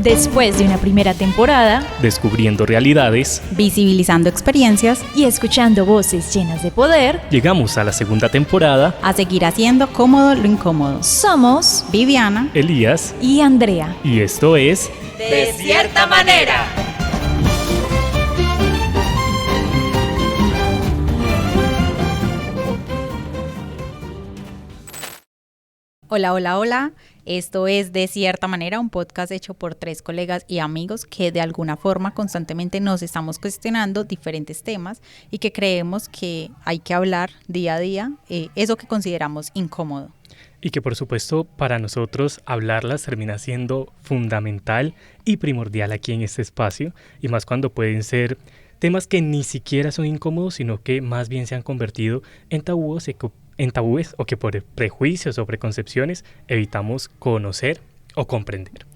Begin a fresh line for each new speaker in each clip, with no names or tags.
Después de una primera temporada,
descubriendo realidades,
visibilizando experiencias
y escuchando voces llenas de poder,
llegamos a la segunda temporada
a seguir haciendo cómodo lo incómodo.
Somos
Viviana,
Elías
y Andrea.
y esto es
De Cierta Manera.
Hola, hola, hola. Esto es De Cierta Manera, un podcast hecho por 3 colegas y amigos que de alguna forma constantemente nos estamos cuestionando diferentes temas y que creemos que hay que hablar día a día, eso que consideramos incómodo.
y que por supuesto para nosotros hablarlas termina siendo fundamental y primordial aquí en este espacio, y más cuando pueden ser temas que ni siquiera son incómodos, sino que más bien se han convertido en tabúes o que por prejuicios o preconcepciones evitamos conocer o comprender.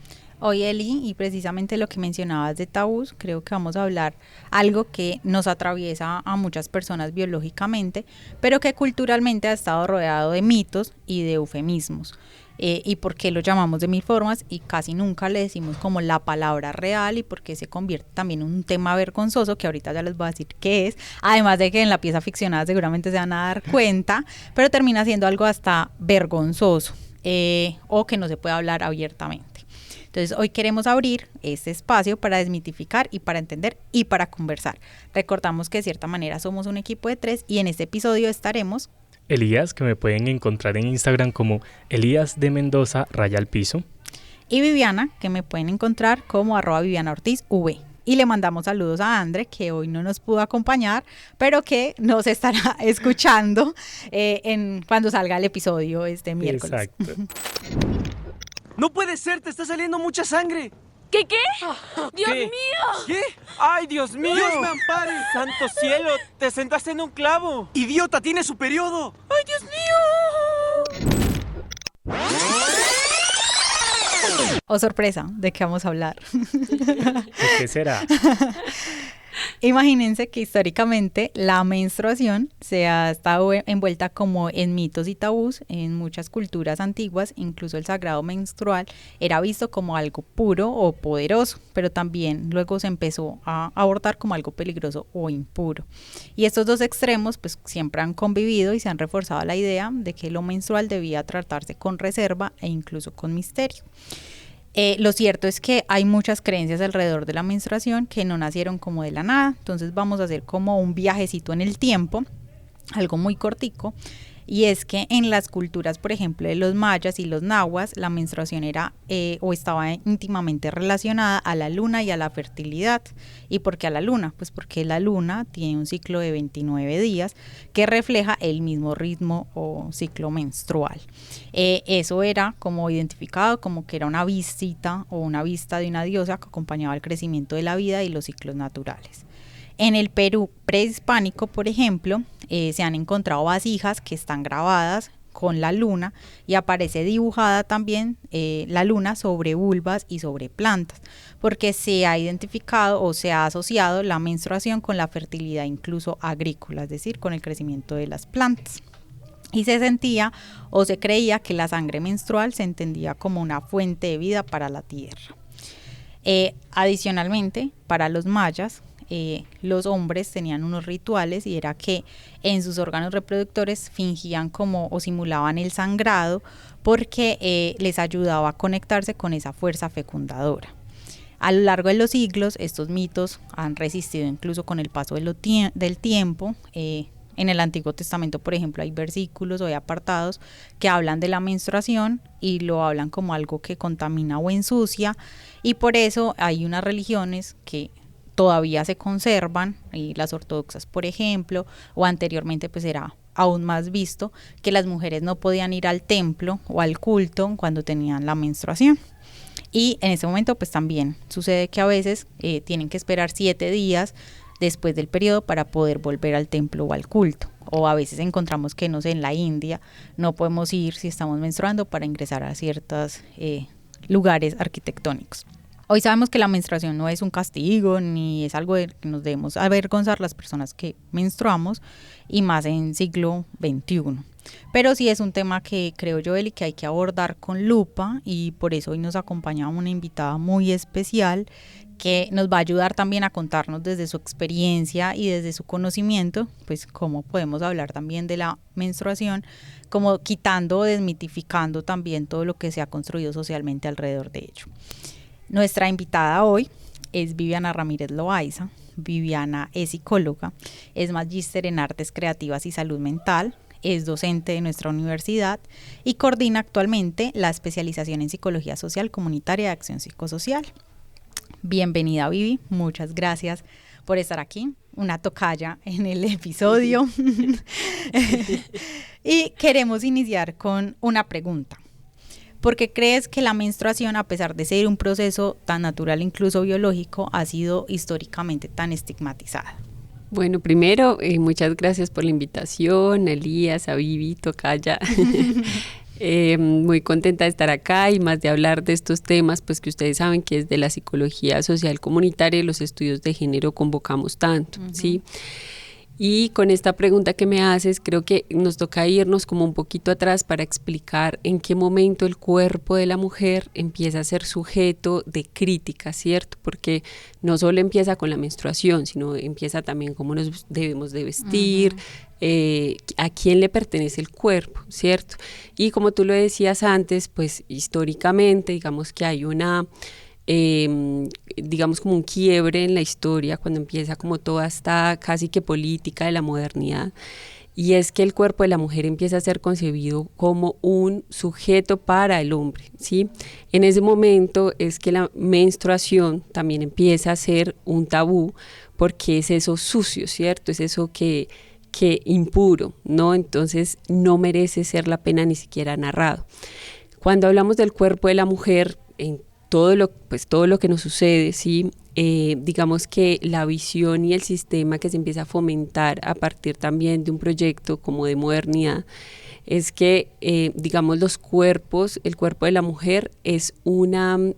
Hoy, Eli, y precisamente lo que mencionabas de tabús, creo que vamos a hablar algo que nos atraviesa a muchas personas biológicamente, pero que culturalmente ha estado rodeado de mitos y de eufemismos. Y por qué lo llamamos de mil formas y casi nunca le decimos como la palabra real, y por qué se convierte también en un tema vergonzoso, que ahorita ya les voy a decir qué es, además de que en la pieza ficcionada seguramente se van a dar cuenta, pero termina siendo algo hasta vergonzoso o que no se puede hablar abiertamente. Entonces hoy queremos abrir este espacio para desmitificar y para entender y para conversar. Recordamos que de cierta manera somos un equipo de 3 y en este episodio estaremos
Elías, que me pueden encontrar en Instagram como Elías de Mendoza _,
y Viviana, que me pueden encontrar como @VivianaOrtizV. Y le mandamos saludos a Andre, que hoy no nos pudo acompañar, pero que nos estará escuchando cuando salga el episodio este miércoles.
Exacto.
¡No puede ser! ¡Te está saliendo mucha sangre!
¿Qué? ¡Dios
¿Qué?
mío!
¿Qué? ¡Ay, Dios mío! ¡Dios me ampare! ¡Santo cielo! ¡Te sentaste en un clavo! ¡Idiota! ¡Tiene su periodo!
¡Ay, Dios mío!
Oh, sorpresa, ¿de qué vamos a hablar?
¿De qué será?
Imagínense que históricamente la menstruación se ha estado envuelta como en mitos y tabús en muchas culturas antiguas. Incluso el sagrado menstrual era visto como algo puro o poderoso, pero también luego se empezó a abordar como algo peligroso o impuro. Y estos dos extremos pues siempre han convivido y se han reforzado la idea de que lo menstrual debía tratarse con reserva e incluso con misterio. Lo cierto es que hay muchas creencias alrededor de la menstruación que no nacieron como de la nada. Entonces vamos a hacer como un viajecito en el tiempo, algo muy cortico, y es que en las culturas, por ejemplo, de los mayas y los nahuas, la menstruación era o estaba íntimamente relacionada a la luna y a la fertilidad. ¿Y por qué a la luna? Pues porque la luna tiene un ciclo de 29 días que refleja el mismo ritmo o ciclo menstrual. Eso era como identificado como que era una visita o una vista de una diosa que acompañaba el crecimiento de la vida y los ciclos naturales. En el Perú prehispánico, por ejemplo, se han encontrado vasijas que están grabadas con la luna y aparece dibujada también la luna sobre vulvas y sobre plantas, porque se ha identificado o se ha asociado la menstruación con la fertilidad incluso agrícola, es decir, con el crecimiento de las plantas. Y se sentía o se creía que la sangre menstrual se entendía como una fuente de vida para la tierra. Adicionalmente, para los mayas, los hombres tenían unos rituales, y era que en sus órganos reproductores fingían como o simulaban el sangrado porque les ayudaba a conectarse con esa fuerza fecundadora. A lo largo de los siglos estos mitos han resistido incluso con el paso del tiempo. En el Antiguo Testamento, por ejemplo, hay versículos o hay apartados que hablan de la menstruación y lo hablan como algo que contamina o ensucia, y por eso hay unas religiones que todavía se conservan, y las ortodoxas, por ejemplo, o anteriormente pues era aún más visto que las mujeres no podían ir al templo o al culto cuando tenían la menstruación. Y en ese momento pues también sucede que a veces tienen que esperar 7 días después del periodo para poder volver al templo o al culto. O a veces encontramos que, no sé, en la India no podemos ir si estamos menstruando para ingresar a ciertos lugares arquitectónicos. Hoy sabemos que la menstruación no es un castigo ni es algo de que nos debemos avergonzar las personas que menstruamos, y más en siglo XXI. Pero sí es un tema que creo yo, Eli, que hay que abordar con lupa, y por eso hoy nos acompaña una invitada muy especial que nos va a ayudar también a contarnos desde su experiencia y desde su conocimiento, pues cómo podemos hablar también de la menstruación, como quitando o desmitificando también todo lo que se ha construido socialmente alrededor de ello. Nuestra invitada hoy es Viviana Ramírez Loaiza. Viviana es psicóloga, es magíster en artes creativas y salud mental, es docente de nuestra universidad y coordina actualmente la especialización en psicología social comunitaria de acción psicosocial. Bienvenida, Vivi, muchas gracias por estar aquí, una tocaya en el episodio. Y queremos iniciar con una pregunta. ¿Por qué crees que la menstruación, a pesar de ser un proceso tan natural, incluso biológico, ha sido históricamente tan estigmatizada?
Bueno, primero, muchas gracias por la invitación, a Elías, a Vivi, tocaya. Muy contenta de estar acá y más de hablar de estos temas, pues que ustedes saben que desde la psicología social comunitaria y los estudios de género convocamos tanto, ¿sí? Y con esta pregunta que me haces, creo que nos toca irnos como un poquito atrás para explicar en qué momento el cuerpo de la mujer empieza a ser sujeto de crítica, ¿cierto? Porque no solo empieza con la menstruación, sino empieza también cómo nos debemos de vestir, a quién le pertenece el cuerpo, ¿cierto? Y como tú lo decías antes, pues históricamente digamos que hay una... digamos como un quiebre en la historia cuando empieza como toda esta casi que política de la modernidad, y es que el cuerpo de la mujer empieza a ser concebido como un sujeto para el hombre, ¿sí? En ese momento es que la menstruación también empieza a ser un tabú, porque es eso sucio, ¿cierto? Es eso que impuro, ¿no? Entonces no merece ser la pena ni siquiera narrado. Cuando hablamos del cuerpo de la mujer, en todo lo que nos sucede, ¿sí? Digamos que la visión y el sistema que se empieza a fomentar a partir también de un proyecto como de modernidad, es que, digamos, el cuerpo de la mujer es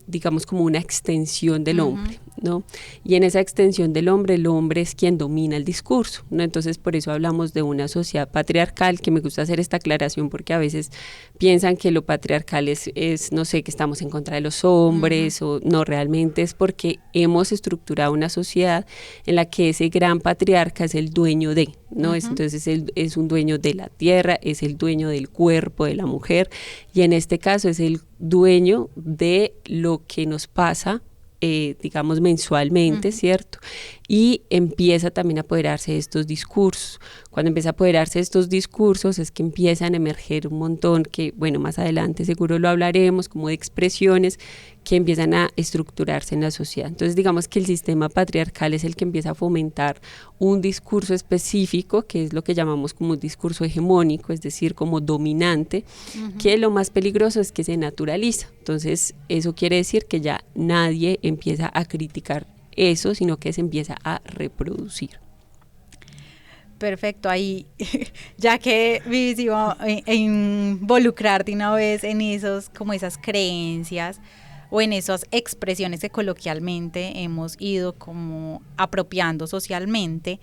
digamos como una extensión del hombre, ¿no? Y en esa extensión del hombre, el hombre es quien domina el discurso, ¿no? Entonces, por eso hablamos de una sociedad patriarcal, que me gusta hacer esta aclaración porque a veces piensan que lo patriarcal es no sé, que estamos en contra de los hombres, o no, realmente es porque hemos estructurado una sociedad en la que ese gran patriarca es el dueño de, ¿no? Entonces es un dueño de la tierra, es el dueño del cuerpo de la mujer, y en este caso es el dueño de lo que nos pasa, digamos mensualmente, ¿cierto? Y empieza también a apoderarse de estos discursos. Cuando empieza a apoderarse de estos discursos es que empiezan a emerger un montón, que bueno, más adelante seguro lo hablaremos, como de expresiones que empiezan a estructurarse en la sociedad. Entonces digamos que el sistema patriarcal es el que empieza a fomentar un discurso específico, que es lo que llamamos como un discurso hegemónico, es decir, como dominante, que lo más peligroso es que se naturaliza. Entonces eso quiere decir que ya nadie empieza a criticar eso, sino que se empieza a reproducir.
Perfecto, ahí ya que Vivi se iba a involucrar de una vez en esas creencias o en esas expresiones que coloquialmente hemos ido como apropiando socialmente,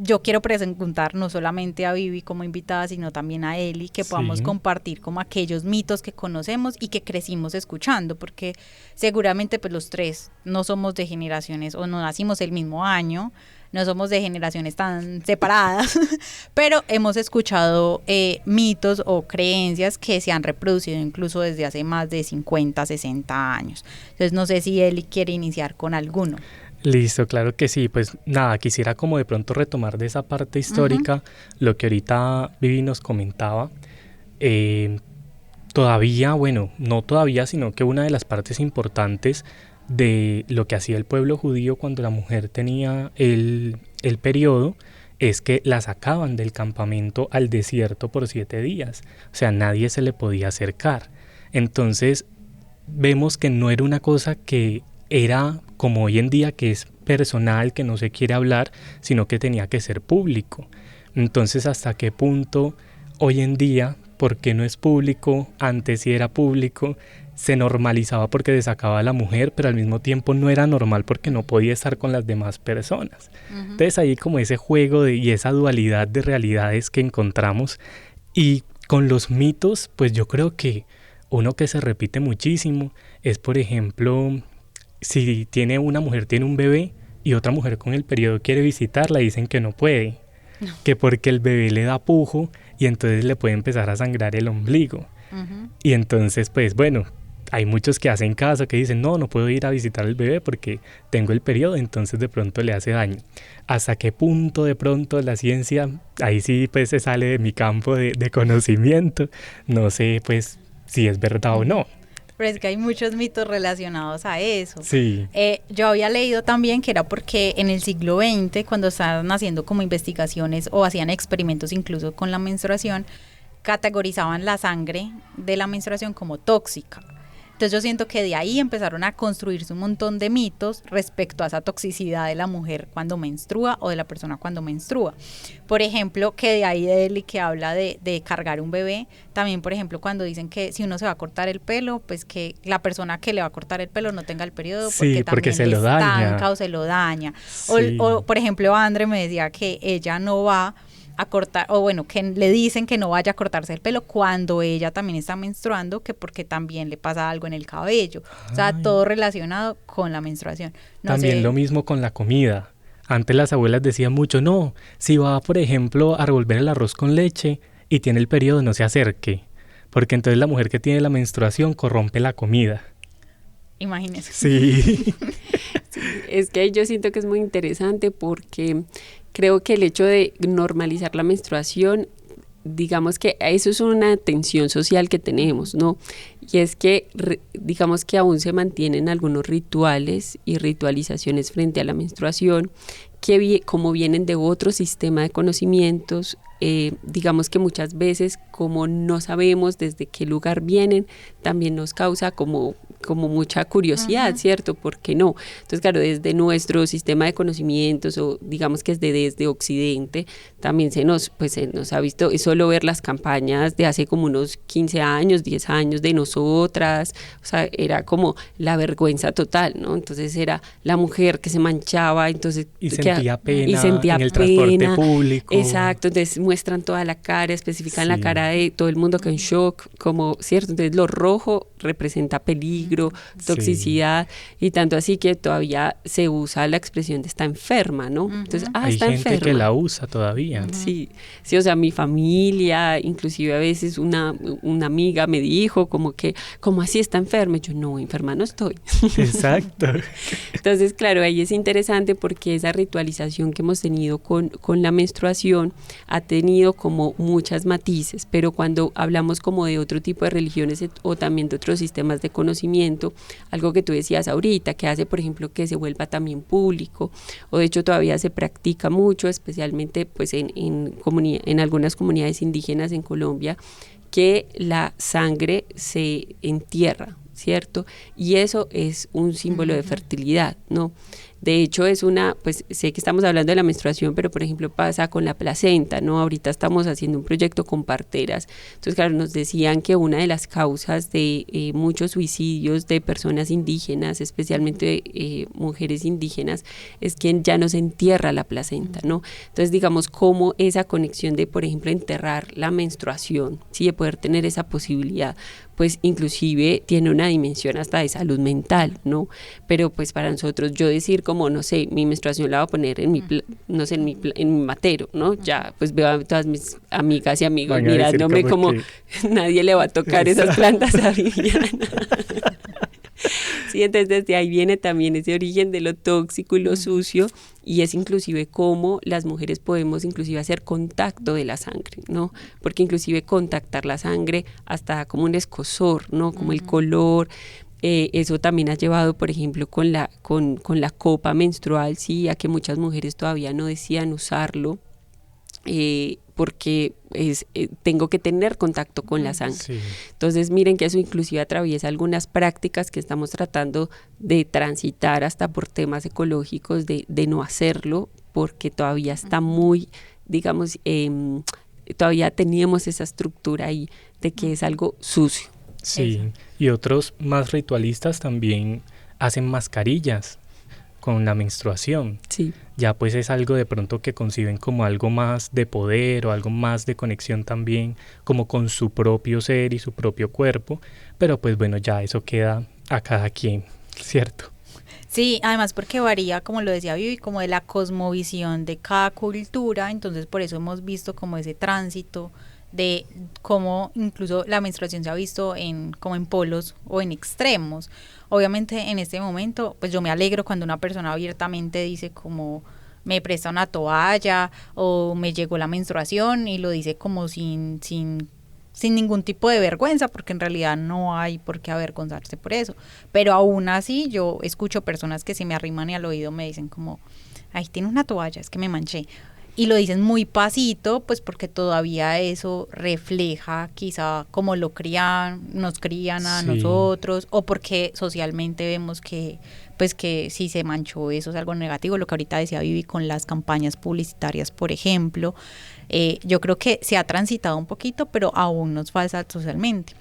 yo quiero preguntar no solamente a Vivi como invitada, sino también a Eli, que podamos compartir como aquellos mitos que conocemos y que crecimos escuchando, porque seguramente pues los tres no somos de generaciones o no nacimos el mismo año, no somos de generaciones tan separadas, pero hemos escuchado mitos o creencias que se han reproducido incluso desde hace más de 50, 60 años. Entonces no sé si Eli quiere iniciar con alguno.
Listo, claro que sí. Pues nada, quisiera como de pronto retomar de esa parte histórica lo que ahorita Vivi nos comentaba. Todavía, bueno, no todavía, sino que una de las partes importantes de lo que hacía el pueblo judío cuando la mujer tenía el periodo es que la sacaban del campamento al desierto por 7 días. O sea, nadie se le podía acercar. Entonces, vemos que no era una cosa que era como hoy en día, que es personal, que no se quiere hablar, sino que tenía que ser público. Entonces, ¿hasta qué punto hoy en día, por qué no es público? Antes sí era público, se normalizaba porque se sacaba a la mujer, pero al mismo tiempo no era normal porque no podía estar con las demás personas. Entonces ahí como ese juego y esa dualidad de realidades que encontramos. Y con los mitos, pues yo creo que uno que se repite muchísimo es, por ejemplo, si una mujer tiene un bebé y otra mujer con el periodo quiere visitarla, dicen que no puede, que porque el bebé le da pujo y entonces le puede empezar a sangrar el ombligo. Y entonces, pues bueno, hay muchos que hacen caso, que dicen, no puedo ir a visitar al bebé porque tengo el periodo, entonces de pronto le hace daño. ¿Hasta qué punto de pronto la ciencia, ahí sí pues se sale de mi campo de conocimiento? No sé pues si es verdad o no.
Pero es que hay muchos mitos relacionados a eso.
Sí.
Yo había leído también que era porque en el siglo XX, cuando estaban haciendo como investigaciones o hacían experimentos incluso con la menstruación, categorizaban la sangre de la menstruación como tóxica. Entonces yo siento que de ahí empezaron a construirse un montón de mitos respecto a esa toxicidad de la mujer cuando menstrua o de la persona cuando menstrua. Por ejemplo, que de ahí de Eli que habla de cargar un bebé, también por ejemplo cuando dicen que si uno se va a cortar el pelo, pues que la persona que le va a cortar el pelo no tenga el periodo porque
porque
también
se lo daña.
estanca o se lo daña.
Sí.
O por ejemplo Andre me decía que ella no va a cortar, o bueno, que le dicen que no vaya a cortarse el pelo cuando ella también está menstruando, que porque también le pasa algo en el cabello. O sea, todo relacionado con la menstruación.
También lo mismo con la comida. Antes las abuelas decían mucho, no, si va, por ejemplo, a revolver el arroz con leche y tiene el periodo, no se acerque, porque entonces la mujer que tiene la menstruación corrompe la comida.
Imagínese.
Sí.
Es que yo siento que es muy interesante porque creo que el hecho de normalizar la menstruación, digamos que eso es una tensión social que tenemos, ¿no? Y es que digamos que aún se mantienen algunos rituales y ritualizaciones frente a la menstruación que como vienen de otro sistema de conocimientos, digamos que muchas veces como no sabemos desde qué lugar vienen, también nos causa como mucha curiosidad, ¿cierto? ¿Por qué no? Entonces, claro, desde nuestro sistema de conocimientos o digamos que desde Occidente, también se nos ha visto, es solo ver las campañas de hace como unos 15 años, 10 años de nosotras, o sea, era como la vergüenza total, ¿no? Entonces era la mujer que se manchaba, entonces...
Y sentía pena en el transporte público.
Exacto, entonces muestran toda la cara, especifican la cara de todo el mundo que en shock, como, ¿cierto? Entonces lo rojo representa peligro, toxicidad, y tanto así que todavía se usa la expresión de está enferma, ¿no? Entonces,
hay
está
gente
enferma.
que la usa todavía.
Sí, o sea, mi familia, inclusive a veces una amiga me dijo como así está enferma, y yo no, enferma no estoy.
Exacto.
Entonces, claro, ahí es interesante porque esa ritualización que hemos tenido con la menstruación ha tenido como muchas matices, pero cuando hablamos como de otro tipo de religiones o también de otros sistemas de conocimiento, algo que tú decías ahorita, que hace, por ejemplo, que se vuelva también público, o de hecho todavía se practica mucho, especialmente pues en algunas comunidades indígenas en Colombia, que la sangre se entierra, ¿cierto? Y eso es un símbolo de fertilidad, ¿no? De hecho pues sé que estamos hablando de la menstruación, pero por ejemplo pasa con la placenta, ¿no? Ahorita estamos haciendo un proyecto con parteras, entonces claro, nos decían que una de las causas de muchos suicidios de personas indígenas, especialmente mujeres indígenas, es que ya no se entierra la placenta, ¿no? Entonces digamos cómo esa conexión de, por ejemplo, enterrar la menstruación, ¿sí? De poder tener esa posibilidad, pues inclusive tiene una dimensión hasta de salud mental, ¿no? Pero pues para nosotros yo decir como, no sé, mi menstruación la voy a poner en mi matero, ¿no? Ya, pues veo a todas mis amigas y amigos mirándome como nadie le va a tocar esas plantas a Viviana. Sí, entonces desde ahí viene también ese origen de lo tóxico y lo sucio, y es inclusive cómo las mujeres podemos inclusive hacer contacto de la sangre, ¿no? Porque inclusive contactar la sangre hasta como un escozor, ¿no? Como el color. Eso también ha llevado, por ejemplo, con la copa menstrual, sí, a que muchas mujeres todavía no decían usarlo, porque tengo que tener contacto con la sangre. Sí. Entonces miren que eso inclusive atraviesa algunas prácticas que estamos tratando de transitar hasta por temas ecológicos de no hacerlo, porque todavía está muy, digamos, todavía teníamos esa estructura ahí de que es algo sucio.
Sí,
Eso.
y otros más ritualistas también hacen mascarillas con la menstruación.
Sí.
Ya pues es algo de pronto que conciben como algo más de poder o algo más de conexión también como con su propio ser y su propio cuerpo, pero pues bueno, ya eso queda a cada quien, ¿cierto?
Sí, además porque varía, como lo decía Vivi, como de la cosmovisión de cada cultura, entonces por eso hemos visto como ese tránsito de cómo incluso la menstruación se ha visto en como en polos o en extremos. Obviamente en este momento, pues yo me alegro cuando una persona abiertamente dice como me presta una toalla o me llegó la menstruación y lo dice como sin ningún tipo de vergüenza, porque en realidad no hay por qué avergonzarse por eso. Pero aún así yo escucho personas que se me arriman y al oído me dicen como, ay, tiene una toalla, es que me manché. Y lo dicen muy pasito, pues porque todavía eso refleja quizá cómo nos crían a
Sí.
nosotros, o porque socialmente vemos que, pues que si se manchó eso es algo negativo, lo que ahorita decía Vivi con las campañas publicitarias, por ejemplo. Yo creo que se ha transitado un poquito, pero aún nos falta socialmente.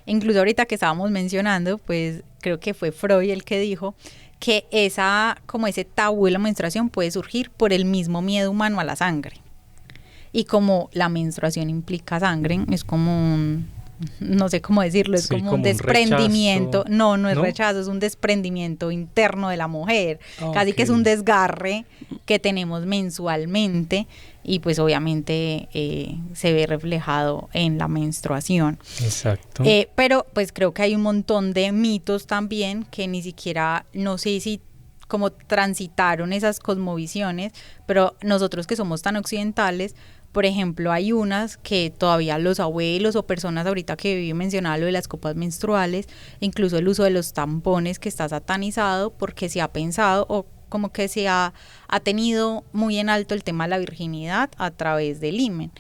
Incluso ahorita que estábamos mencionando, pues creo que fue Freud el que dijo que como ese tabú de la menstruación puede surgir por el mismo miedo humano a la sangre. Y como la menstruación implica sangre, es como no sé cómo decirlo, es
Sí,
como un
como un
desprendimiento,
rechazo,
no es
¿no?
rechazo, es un desprendimiento interno de la mujer, casi que es
Ok.
un desgarre que tenemos mensualmente y pues obviamente se ve reflejado en la menstruación.
Exacto.
Pero pues creo que hay un montón de mitos también que ni siquiera, no sé si como transitaron esas cosmovisiones, pero nosotros que somos tan occidentales, por ejemplo, hay unas que todavía los abuelos o personas ahorita que Vivi mencionaba lo de las copas menstruales, incluso el uso de los tampones que está satanizado porque se ha pensado o como que se ha tenido muy en alto el tema de la virginidad a través del himen.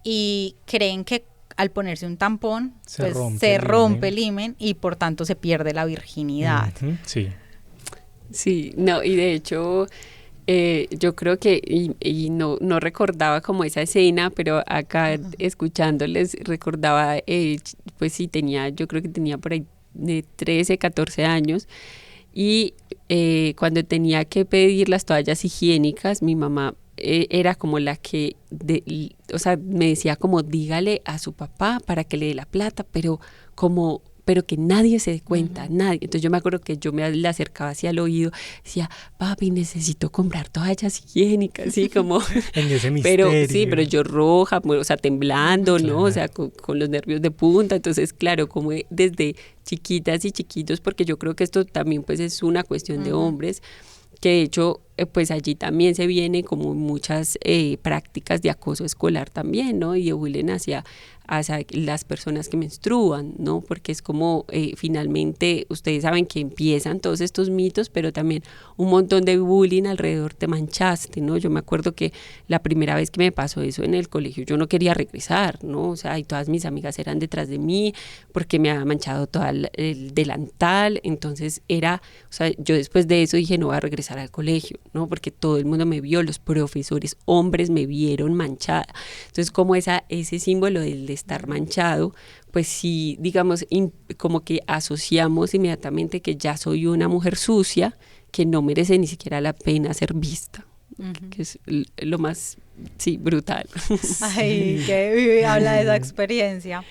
Y creen que al ponerse un tampón,
Se
pues
rompe
se
el
rompe
himen.
el himen y por tanto se pierde la virginidad.
Ujú, sí.
Sí, no, y de hecho yo creo que, y no recordaba como esa escena, pero acá escuchándoles recordaba, pues sí, yo creo que tenía por ahí de 13, 14 años, y cuando tenía que pedir las toallas higiénicas, mi mamá era como la que, o sea, me decía como dígale a su papá para que le dé la plata, pero que nadie se dé cuenta, nadie. Entonces yo me acuerdo que yo le acercaba hacia el oído, decía, papi, necesito comprar toallas higiénicas, así como,
En ese
pero
misterio.
sí, pero yo roja, o sea, temblando, ¿no? O sea, con los nervios de punta. Entonces, claro, como desde chiquitas y chiquitos, porque yo creo que esto también pues es una cuestión de hombres, que de hecho pues allí también se vienen como muchas prácticas de acoso escolar también, ¿no? Y de bullying hacia las personas que menstruan, ¿no? Porque es como finalmente ustedes saben que empiezan todos estos mitos, pero también un montón de bullying alrededor, te manchaste, ¿no? Yo me acuerdo que la primera vez que me pasó eso en el colegio yo no quería regresar, ¿no? O sea, y todas mis amigas eran detrás de mí porque me había manchado todo el delantal, entonces o sea, yo después de eso dije no voy a regresar al colegio, ¿no? Porque todo el mundo me vio, los profesores hombres me vieron manchada. Entonces, como ese símbolo de estar manchado, pues sí, digamos, como que asociamos inmediatamente que ya soy una mujer sucia, que no merece ni siquiera la pena ser vista, que es lo más, sí, brutal.
Ay, que Vivi habla de esa experiencia.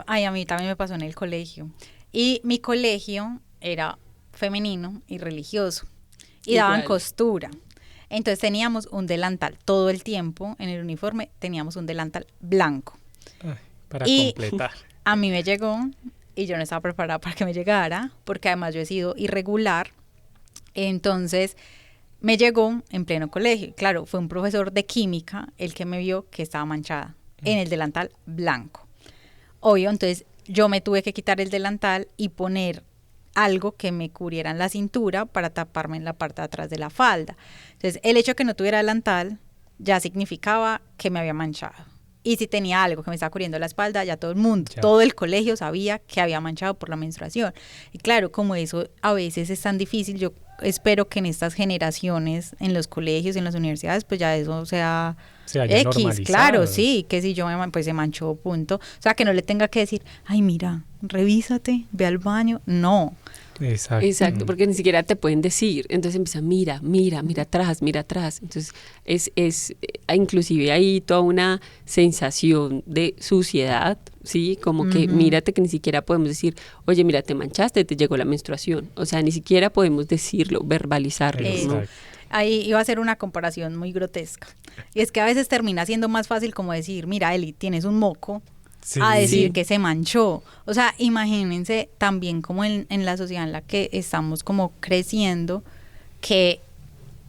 A mí también me pasó en el colegio. Y mi colegio era femenino y religioso. Y daban
Igual.
costura. Entonces teníamos un delantal todo el tiempo, en el uniforme teníamos un delantal blanco.
Ay, para
Y
completar.
a mí me llegó y yo no estaba preparada para que me llegara, porque además yo he sido irregular. Entonces me llegó en pleno colegio. Claro, fue un profesor de química el que me vio que estaba manchada en el delantal blanco. Obvio, entonces yo me tuve que quitar el delantal y poner algo que me cubriera en la cintura para taparme en la parte de atrás de la falda. Entonces, el hecho de que no tuviera delantal ya significaba que me había manchado. Y si tenía algo que me estaba cubriendo la espalda, ya todo el mundo, todo el colegio sabía que había manchado por la menstruación. Y claro, como eso a veces es tan difícil, yo espero que en estas generaciones, en los colegios, en las universidades, pues ya eso sea
Se haya
X,
normalizado.
claro, sí, que si yo pues se manchó, punto. O sea, que no le tenga que decir, ay, mira, revísate, ve al baño. No.
Exacto, porque ni siquiera te pueden decir. Entonces empieza, mira atrás. Entonces inclusive hay toda una sensación de suciedad, ¿sí? Como que mírate, que ni siquiera podemos decir, oye, mira, te manchaste, te llegó la menstruación. O sea, ni siquiera podemos decirlo, verbalizarlo, ¿no?
Ahí iba a ser una comparación muy grotesca. Y es que a veces termina siendo más fácil como decir, mira, Eli, tienes un moco, a decir que se manchó. O sea, imagínense también como en la sociedad en la que estamos como creciendo, que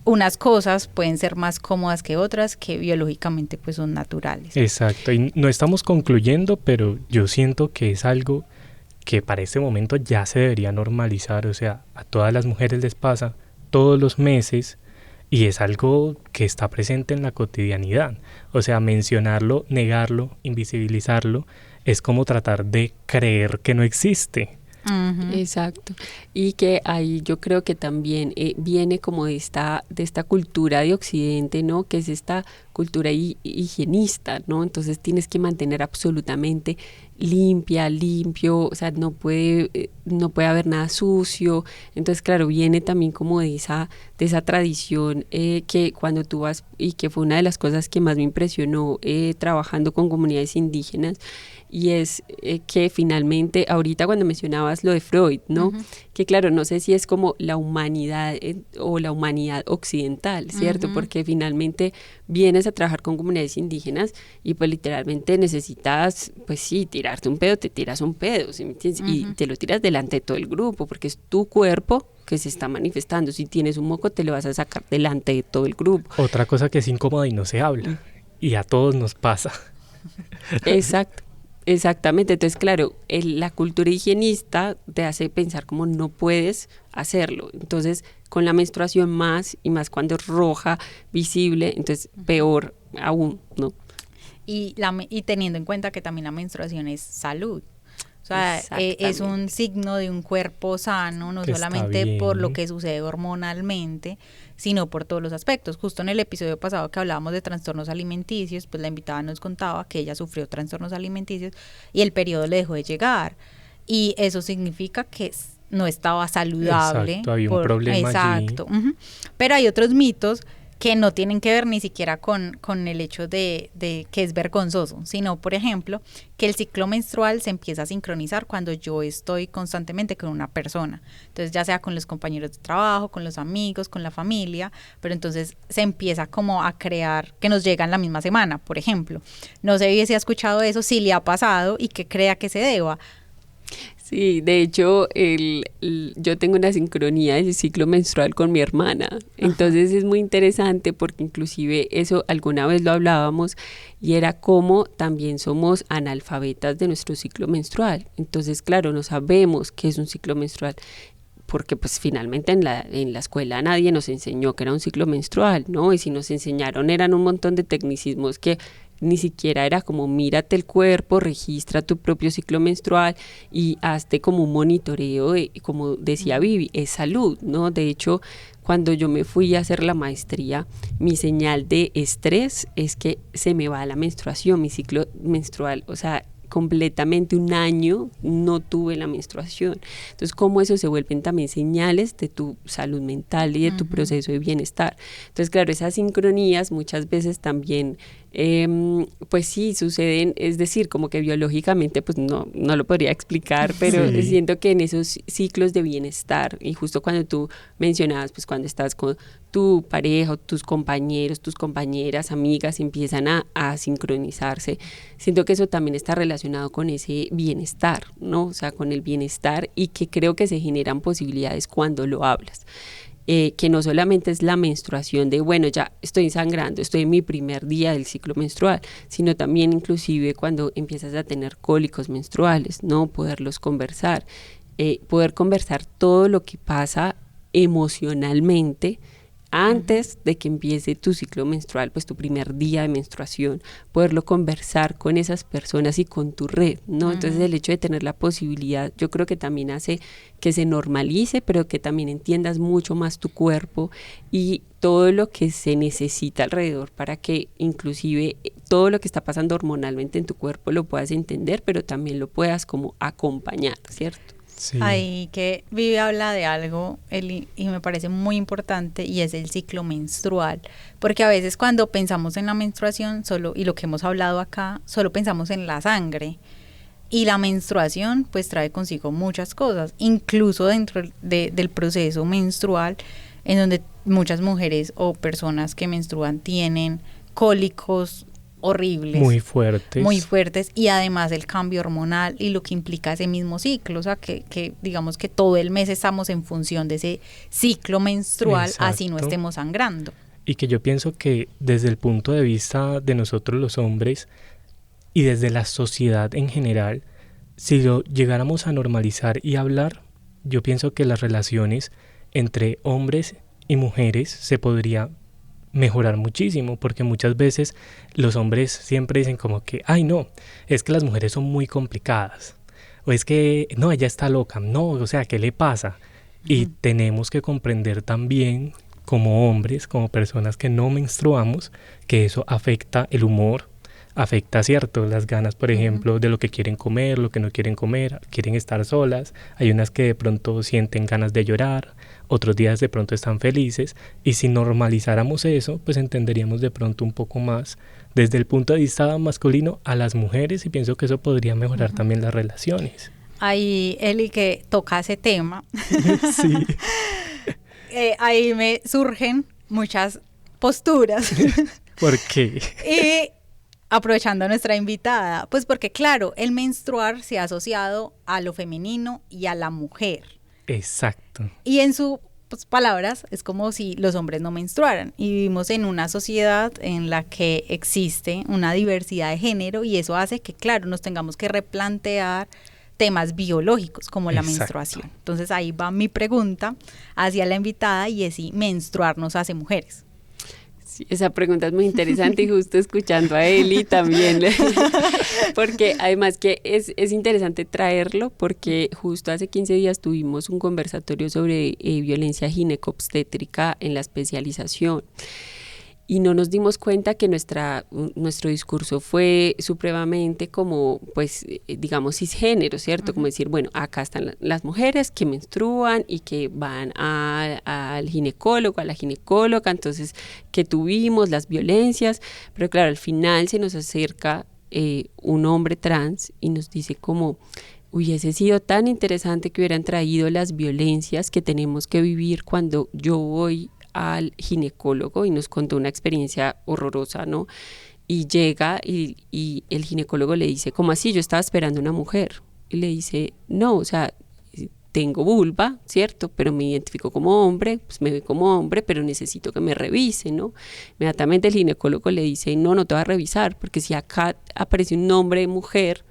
unas cosas pueden ser más cómodas que otras, que biológicamente pues son naturales.
Exacto, y no estamos concluyendo, pero yo siento que es algo que para este momento ya se debería normalizar. O sea, a todas las mujeres les pasa todos los meses y es algo que está presente en la cotidianidad. O sea, mencionarlo, negarlo, invisibilizarlo, es como tratar de creer que no existe.
Exacto, y que ahí yo creo que también viene como de esta cultura de Occidente, ¿no? Que es esta cultura higienista, ¿no? Entonces tienes que mantener absolutamente limpio, o sea, no puede haber nada sucio. Entonces, claro, viene también como de esa tradición que cuando tú vas, y que fue una de las cosas que más me impresionó trabajando con comunidades indígenas, y es que finalmente, ahorita cuando mencionabas lo de Freud, ¿no? Que claro, no sé si es como la humanidad o la humanidad occidental, ¿cierto? Porque finalmente vienes a trabajar con comunidades indígenas y pues literalmente necesitas, pues sí, tirarte un pedo, te tiras un pedo, ¿sí me entiendes? Y te lo tiras delante de todo el grupo, porque es tu cuerpo que se está manifestando. Si tienes un moco, te lo vas a sacar delante de todo el grupo.
Otra cosa que es incómoda y no se habla, y a todos nos pasa.
Exactamente, entonces claro, la cultura higienista te hace pensar como no puedes hacerlo. Entonces con la menstruación más, y más cuando es roja, visible, entonces peor aún, ¿no?
Y teniendo en cuenta que también la menstruación es salud. O sea, es un signo de un cuerpo sano, no solamente por lo que sucede hormonalmente, sino por todos los aspectos. Justo en el episodio pasado que hablábamos de trastornos alimenticios, pues la invitada nos contaba que ella sufrió trastornos alimenticios y el periodo le dejó de llegar. Y eso significa que no estaba saludable.
Exacto, había un problema allí.
Pero hay otros mitos que no tienen que ver ni siquiera con el hecho de que es vergonzoso, sino, por ejemplo, que el ciclo menstrual se empieza a sincronizar cuando yo estoy constantemente con una persona. Entonces, ya sea con los compañeros de trabajo, con los amigos, con la familia, pero entonces se empieza como a crear que nos llega en la misma semana, por ejemplo. No sé si ha escuchado eso, si le ha pasado y que crea que se deba.
Sí, de hecho, yo tengo una sincronía del ciclo menstrual con mi hermana, entonces es muy interesante porque inclusive eso alguna vez lo hablábamos y era como también somos analfabetas de nuestro ciclo menstrual. Entonces, claro, no sabemos qué es un ciclo menstrual, porque pues finalmente en la escuela nadie nos enseñó que era un ciclo menstrual, ¿no? Y si nos enseñaron eran un montón de tecnicismos que ni siquiera era como mírate el cuerpo, registra tu propio ciclo menstrual y hazte como un monitoreo, como decía Vivi, es salud, ¿no? De hecho, cuando yo me fui a hacer la maestría, mi señal de estrés es que se me va la menstruación, mi ciclo menstrual, o sea, completamente un año no tuve la menstruación. Entonces, cómo eso se vuelven también señales de tu salud mental y de tu proceso de bienestar. Entonces, claro, esas sincronías muchas veces también, pues sí, suceden, es decir, como que biológicamente, pues no lo podría explicar, pero siento que en esos ciclos de bienestar, y justo cuando tú mencionabas, pues cuando estás con tu pareja o tus compañeros, tus compañeras, amigas, empiezan a sincronizarse, siento que eso también está relacionado con ese bienestar, ¿no? O sea, con el bienestar, y que creo que se generan posibilidades cuando lo hablas. Que no solamente es la menstruación de, bueno, ya estoy sangrando, estoy en mi primer día del ciclo menstrual, sino también inclusive cuando empiezas a tener cólicos menstruales, ¿no? Poder conversar todo lo que pasa emocionalmente antes de que empiece tu ciclo menstrual, pues tu primer día de menstruación, poderlo conversar con esas personas y con tu red, ¿no? Entonces el hecho de tener la posibilidad, yo creo que también hace que se normalice, pero que también entiendas mucho más tu cuerpo y todo lo que se necesita alrededor para que inclusive todo lo que está pasando hormonalmente en tu cuerpo lo puedas entender, pero también lo puedas como acompañar, ¿cierto?
Sí.
Ahí que Vivi habla de algo, Eli, y me parece muy importante, y es el ciclo menstrual, porque a veces cuando pensamos en la menstruación solo, y lo que hemos hablado acá, solo pensamos en la sangre, y la menstruación pues trae consigo muchas cosas, incluso dentro del proceso menstrual, en donde muchas mujeres o personas que menstruan tienen cólicos horribles,
Muy
fuertes, y además el cambio hormonal y lo que implica ese mismo ciclo, o sea que digamos que todo el mes estamos en función de ese ciclo menstrual. Exacto. Así no estemos sangrando.
Y que yo pienso que desde el punto de vista de nosotros los hombres y desde la sociedad en general, si lo llegáramos a normalizar y hablar, yo pienso que las relaciones entre hombres y mujeres se podría mejorar muchísimo, porque muchas veces los hombres siempre dicen como que, ay no, es que las mujeres son muy complicadas, o es que, no, ella está loca, no, o sea, ¿qué le pasa? Y tenemos que comprender también como hombres, como personas que no menstruamos, que eso afecta el humor, afecta, cierto, las ganas, por ejemplo, de lo que quieren comer, lo que no quieren comer, quieren estar solas, hay unas que de pronto sienten ganas de llorar, otros días de pronto están felices, y si normalizáramos eso, pues entenderíamos de pronto un poco más desde el punto de vista masculino a las mujeres, y pienso que eso podría mejorar también las relaciones.
Ahí, Eli, que toca ese tema,
Sí.
Ahí me surgen muchas posturas.
¿Por qué?
Y aprovechando a nuestra invitada, pues porque claro, el menstruar se ha asociado a lo femenino y a la mujer.
Exacto.
Y en sus palabras, es como si los hombres no menstruaran. Y vivimos en una sociedad en la que existe una diversidad de género, y eso hace que, claro, nos tengamos que replantear temas biológicos como la menstruación. Entonces ahí va mi pregunta hacia la invitada, y es si menstruar nos hace mujeres.
Sí, esa pregunta es muy interesante, y justo escuchando a Eli también, porque además que es interesante traerlo, porque justo hace 15 días tuvimos un conversatorio sobre violencia ginecobstétrica en la especialización, y no nos dimos cuenta que nuestro discurso fue supremamente como, pues, digamos, cisgénero, ¿cierto? Como decir, bueno, acá están las mujeres que menstruan y que van al ginecólogo, a la ginecóloga, entonces, que tuvimos las violencias, pero claro, al final se nos acerca un hombre trans y nos dice como, hubiese sido tan interesante que hubieran traído las violencias que tenemos que vivir cuando yo voy al ginecólogo, y nos contó una experiencia horrorosa, ¿no? Y llega y el ginecólogo le dice, ¿cómo así? Yo estaba esperando una mujer. Y le dice, no, o sea, tengo vulva, ¿cierto? Pero me identifico como hombre, pues me veo como hombre, pero necesito que me revise, ¿no? Inmediatamente el ginecólogo le dice, no te va a revisar, porque si acá aparece un nombre de mujer,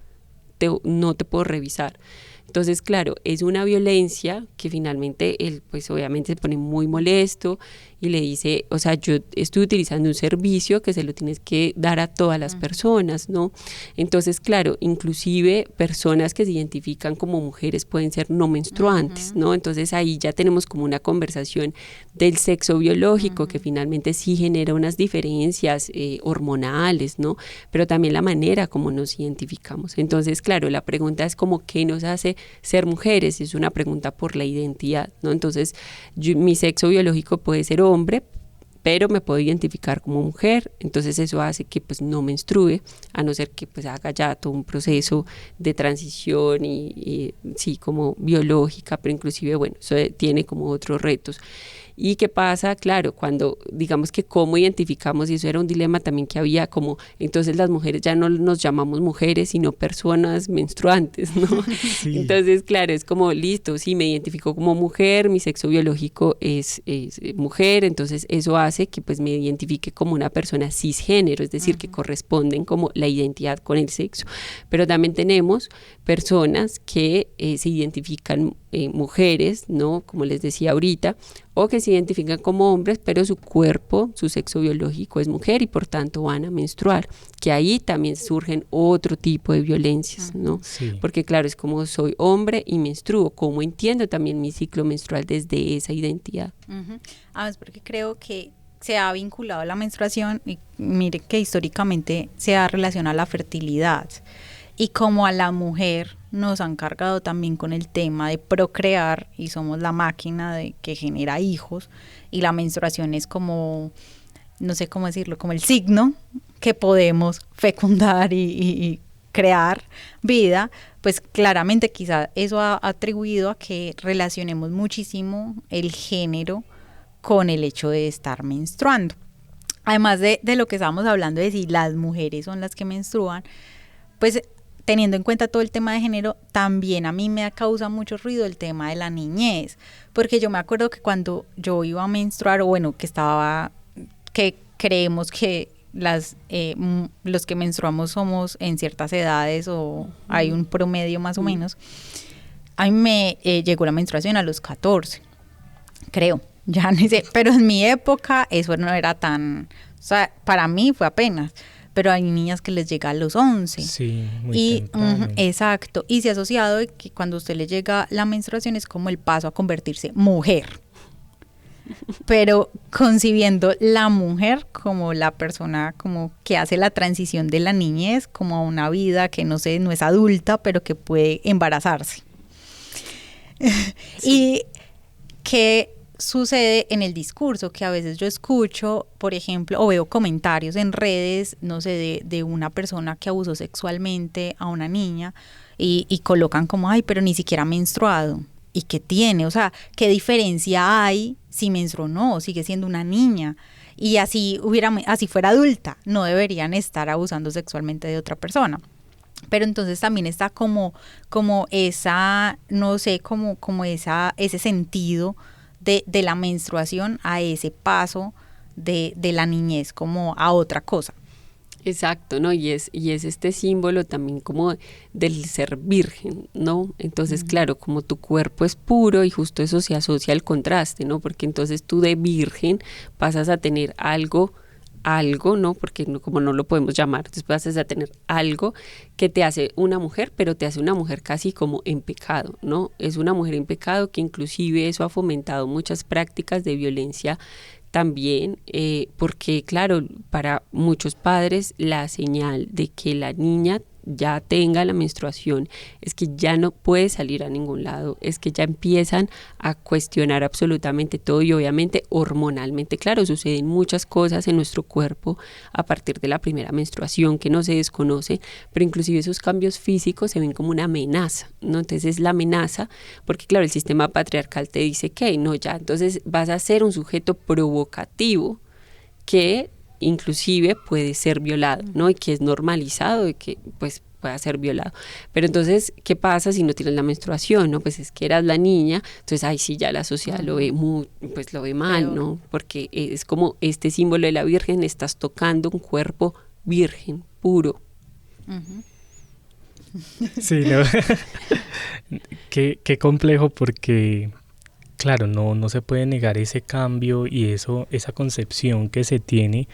no te puedo revisar. Entonces, claro, es una violencia que finalmente él, pues obviamente se pone muy molesto y le dice, o sea, yo estoy utilizando un servicio que se lo tienes que dar a todas las personas, ¿no? Entonces, claro, inclusive personas que se identifican como mujeres pueden ser no menstruantes, ¿no? Entonces ahí ya tenemos como una conversación del sexo biológico que finalmente sí genera unas diferencias hormonales, ¿no? Pero también la manera como nos identificamos. Entonces, claro, la pregunta es como, ¿qué nos hace ser mujeres? Es una pregunta por la identidad, ¿no? Entonces, mi sexo biológico puede ser hombre, pero me puedo identificar como mujer, entonces eso hace que pues no menstrue, a no ser que pues haga ya todo un proceso de transición y sí, como biológica, pero inclusive, bueno, eso tiene como otros retos. ¿Y qué pasa? Claro, cuando digamos que cómo identificamos, y eso era un dilema también que había, como entonces las mujeres ya no nos llamamos mujeres, sino personas menstruantes, ¿no? Sí. Entonces, claro, es como, listo, sí, me identifico como mujer, mi sexo biológico es mujer, entonces eso hace que pues me identifique como una persona cisgénero, es decir, que corresponden como la identidad con el sexo. Pero también tenemos personas que se identifican mujeres, ¿no? Como les decía ahorita, o que se identifican como hombres, pero su cuerpo, su sexo biológico es mujer y por tanto van a menstruar, que ahí también surgen otro tipo de violencias, ¿no?
Sí.
Porque claro, es como soy hombre y menstruo, como entiendo también mi ciclo menstrual desde esa identidad.
Además, porque creo que se ha vinculado a la menstruación y mire que históricamente se ha relacionado a la fertilidad y como a la mujer nos han cargado también con el tema de procrear y somos la máquina de que genera hijos y la menstruación es como, no sé cómo decirlo, como el signo que podemos fecundar y crear vida, pues claramente quizá eso ha atribuido a que relacionemos muchísimo el género con el hecho de estar menstruando. Además de lo que estábamos hablando de si las mujeres son las que menstruan, pues teniendo en cuenta todo el tema de género, también a mí me causa mucho ruido el tema de la niñez, porque yo me acuerdo que cuando yo iba a menstruar, o bueno, que creemos que los que menstruamos somos en ciertas edades o hay un promedio más o menos, a mí me llegó la menstruación a los 14, creo, ya no sé, pero en mi época eso no era tan, o sea, para mí fue apenas, pero hay niñas que les llega a los 11.
Sí, muy temprano.
Exacto, y se ha asociado de que cuando a usted le llega la menstruación es como el paso a convertirse mujer, pero concibiendo la mujer como la persona como que hace la transición de la niñez como a una vida que no es adulta, pero que puede embarazarse. Sí. Y que sucede en el discurso, que a veces yo escucho, por ejemplo, o veo comentarios en redes, no sé, de una persona que abusó sexualmente a una niña y colocan como, ay, pero ni siquiera ha menstruado. ¿Y qué tiene? O sea, ¿qué diferencia hay si menstruó o no? Sigue siendo una niña. Y así fuera adulta, no deberían estar abusando sexualmente de otra persona. Pero entonces también está como esa, no sé, como ese sentido de la menstruación a ese paso de la niñez como a otra cosa.
Exacto, ¿no? Y es este símbolo también como del ser virgen, ¿no? Entonces, claro, como tu cuerpo es puro y justo eso se asocia al contraste, ¿no? Porque entonces tú de virgen pasas a tener algo, ¿no? Porque como no lo podemos llamar, entonces pasas a tener algo que te hace una mujer, pero te hace una mujer casi como en pecado, ¿no? Es una mujer en pecado que inclusive eso ha fomentado muchas prácticas de violencia también, porque claro, para muchos padres la señal de que la niña ya tenga la menstruación es que ya no puede salir a ningún lado, es que ya empiezan a cuestionar absolutamente todo y obviamente hormonalmente, claro, suceden muchas cosas en nuestro cuerpo a partir de la primera menstruación que no se desconoce, pero inclusive esos cambios físicos se ven como una amenaza, ¿no? Entonces es la amenaza porque claro, el sistema patriarcal te dice que no, ya, entonces vas a ser un sujeto provocativo que inclusive puede ser violado, ¿no? Y que es normalizado de que pues pueda ser violado. Pero entonces, ¿qué pasa si no tienes la menstruación? ¿No? Pues es que eras la niña, entonces ahí sí ya la sociedad lo ve lo ve mal, ¿no? Porque es como este símbolo de la Virgen, estás tocando un cuerpo virgen, puro.
Sí, no. Qué complejo porque claro, no se puede negar ese cambio y esa concepción que se tiene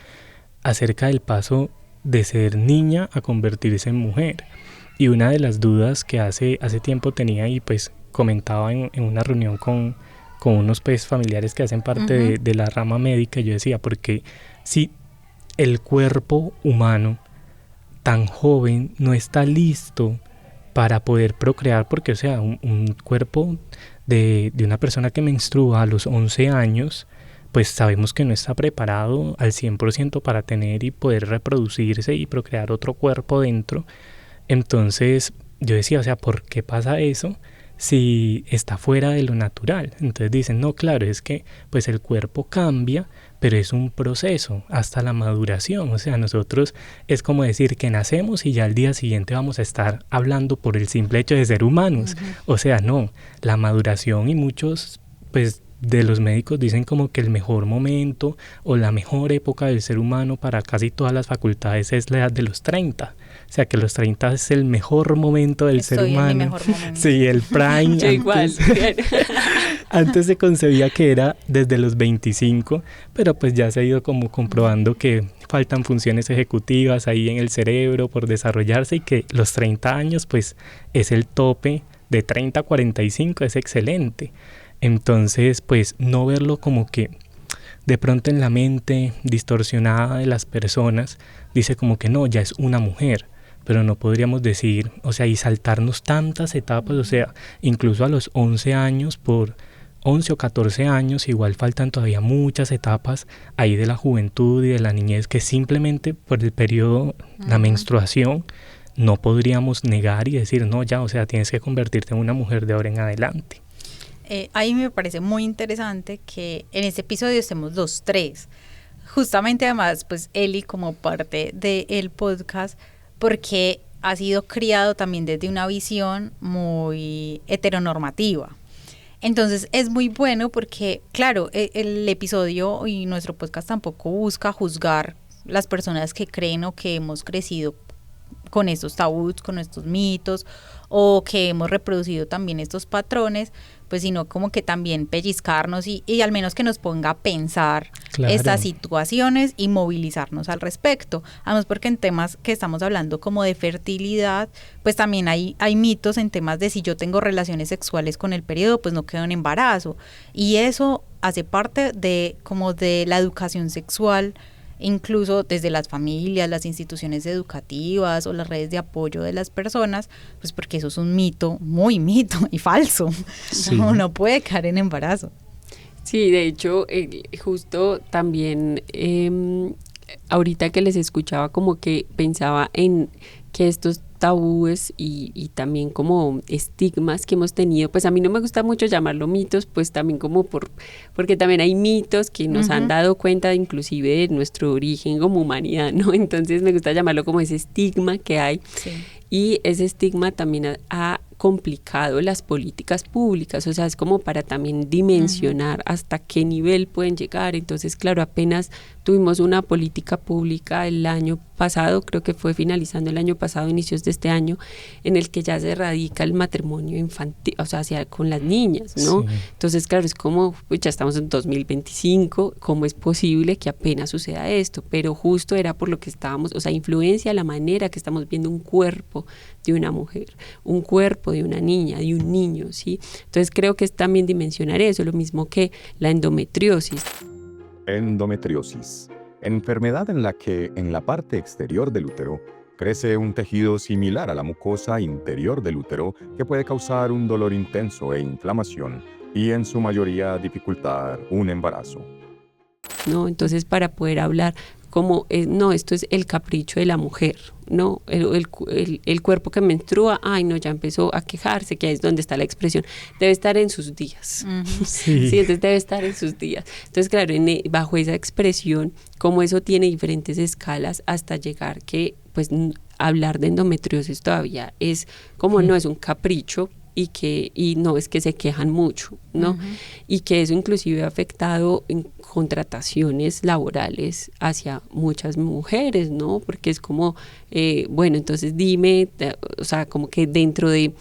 acerca del paso de ser niña a convertirse en mujer. Y una de las dudas que hace tiempo tenía y pues comentaba en una reunión con unos pues familiares que hacen parte de la rama médica, yo decía, porque si el cuerpo humano tan joven no está listo para poder procrear, porque o sea, un cuerpo de una persona que menstrua a los 11 años, pues sabemos que no está preparado al 100% para tener y poder reproducirse y procrear otro cuerpo dentro. Entonces yo decía, o sea, ¿por qué pasa eso si está fuera de lo natural? Entonces dicen, no, claro, es que pues el cuerpo cambia, pero es un proceso hasta la maduración. O sea, nosotros es como decir que nacemos y ya al día siguiente vamos a estar hablando por el simple hecho de ser humanos. O sea, no, la maduración, y muchos pues de los médicos dicen como que el mejor momento o la mejor época del ser humano para casi todas las facultades es la edad de los 30. O sea, que los 30 es el mejor momento del ser humano.
Estoy en mi mejor momento.
Sí, el prime.
Yo igual.
Antes se concebía que era desde los 25, pero pues ya se ha ido como comprobando que faltan funciones ejecutivas ahí en el cerebro por desarrollarse y que los 30 años pues es el tope. De 30 a 45 es excelente. Entonces, pues no verlo como que de pronto en la mente distorsionada de las personas dice como que no, ya es una mujer, pero no podríamos decir, o sea, y saltarnos tantas etapas, o sea, incluso a los 11 años, por 11 o 14 años, igual faltan todavía muchas etapas ahí de la juventud y de la niñez que simplemente por el periodo, la menstruación, no podríamos negar y decir, no, ya, o sea, tienes que convertirte en una mujer de ahora en adelante.
Ahí me parece muy interesante que en este episodio estemos los tres. Justamente además, pues Eli como parte del podcast, porque ha sido criado también desde una visión muy heteronormativa. Entonces es muy bueno porque, claro, el episodio y nuestro podcast tampoco busca juzgar las personas que creen o que hemos crecido con estos tabús, con estos mitos o que hemos reproducido también estos patrones, pues sino como que también pellizcarnos y al menos que nos ponga a pensar estas situaciones y movilizarnos al respecto. Además porque en temas que estamos hablando como de fertilidad, pues también hay mitos en temas de si yo tengo relaciones sexuales con el periodo, pues no quedo en embarazo. Y eso hace parte de como de la educación sexual, incluso desde las familias, las instituciones educativas o las redes de apoyo de las personas, pues porque eso es un mito, muy mito y falso. Sí. No puede caer en embarazo.
Sí, de hecho, justo también ahorita que les escuchaba como que pensaba en que estos tabúes y también como estigmas que hemos tenido, pues a mí no me gusta mucho llamarlo mitos, pues también como porque también hay mitos que nos han dado cuenta inclusive de nuestro origen como humanidad, ¿no? Entonces me gusta llamarlo como ese estigma que hay. Sí. Y ese estigma también ha complicado las políticas públicas, o sea, es como para también dimensionar hasta qué nivel pueden llegar. Entonces, claro, apenas tuvimos una política pública el año pasado, creo que fue finalizando el año pasado, inicios de este año, en el que ya se erradica el matrimonio infantil, o sea, con las niñas, ¿no? Sí. Entonces, claro, es como, pues ya estamos en 2025, ¿cómo es posible que apenas suceda esto? Pero justo era por lo que estábamos, o sea, influencia la manera que estamos viendo un cuerpo de una mujer, un cuerpo de una niña, de un niño, ¿sí? Entonces creo que es también dimensionar eso, lo mismo que la endometriosis.
Endometriosis, enfermedad en la que en la parte exterior del útero crece un tejido similar a la mucosa interior del útero que puede causar un dolor intenso e inflamación y en su mayoría dificultar un embarazo.
¿No? Entonces para poder hablar como, no, esto es el capricho de la mujer, ¿no? El cuerpo que menstrua, ay no, ya empezó a quejarse, que ahí es donde está la expresión, debe estar en sus días. Sí. Sí, entonces debe estar en sus días. Entonces, claro, bajo esa expresión, como eso tiene diferentes escalas hasta llegar que, pues, hablar de endometriosis todavía es como, no es un capricho, y no es que se quejan mucho, ¿no? Y que eso inclusive ha afectado en contrataciones laborales hacia muchas mujeres, ¿no? Porque es como, bueno, entonces dime, o sea, como que dentro de,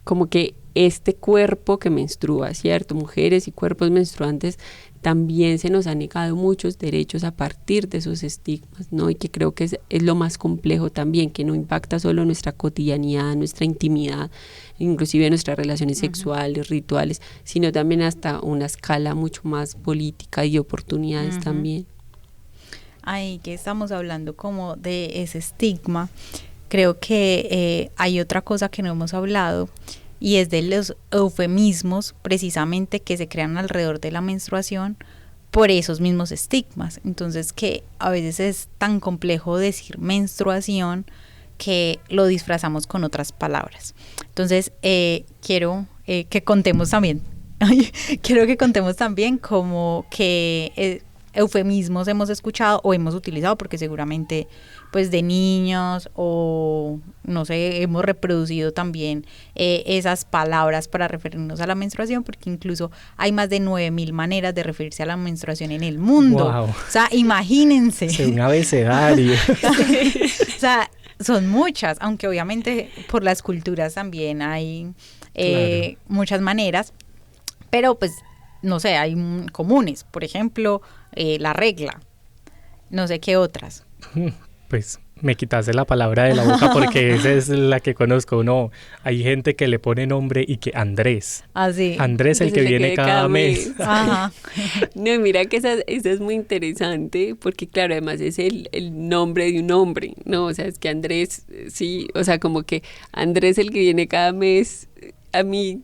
como que este cuerpo que menstrua, ¿cierto? Mujeres y cuerpos menstruantes, también se nos han negado muchos derechos a partir de esos estigmas, ¿no? Y que creo que es lo más complejo también, que no impacta solo nuestra cotidianidad, nuestra intimidad, inclusive nuestras relaciones sexuales, rituales, sino también hasta una escala mucho más política y de oportunidades también.
Ahí que estamos hablando como de ese estigma, creo que hay otra cosa que no hemos hablado, y es de los eufemismos precisamente que se crean alrededor de la menstruación por esos mismos estigmas. Entonces que a veces es tan complejo decir menstruación que lo disfrazamos con otras palabras. Entonces quiero que contemos también, como que eufemismos hemos escuchado o hemos utilizado, porque seguramente pues de niños o no sé, hemos reproducido también esas palabras para referirnos a la menstruación, porque incluso hay más de 9,000 maneras de referirse a la menstruación en el mundo. Wow. O sea, imagínense.
Es un abecedario.
O sea, son muchas, aunque obviamente por las culturas también hay muchas maneras, pero pues no sé, hay comunes, por ejemplo, la regla, no sé qué otras.
Pues me quitaste la palabra de la boca porque esa es la que conozco. No, hay gente que le pone nombre y que Andrés.
Así.
Andrés el que viene cada mes.
Ajá.
No, mira que esa es muy interesante porque claro, además es el nombre de un hombre, ¿no? O sea, es que Andrés, sí, o sea, como que Andrés el que viene cada mes, a mí,